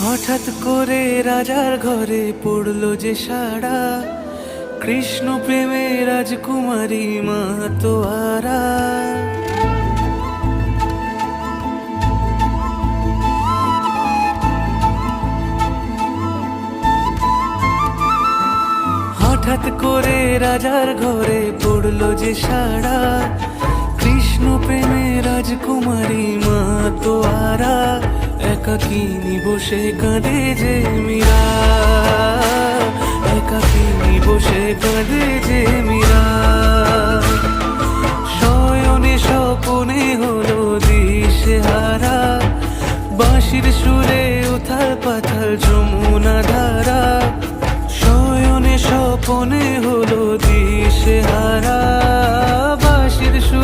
হঠাৎ করে রাজার ঘরে পড়লো যে সাড়া, কৃষ্ণ প্রেমে রাজকুমারী মাতোয়ারা। হঠাৎ করে রাজার ঘরে পড়লো যে সাড়া, কৃষ্ণ প্রেমে রাজকুমারী মাতোয়ারা। একাকিনী বসে কাঁদে যে মীরা, একাকিনী বসে কাঁদে যে মীরা। শয়নে স্বপনে হলো দিশেহারা, বাঁশির সুরে উথাল পাথাল যমুনা ধারা। শয়নে স্বপনে হলো দিশেহারা।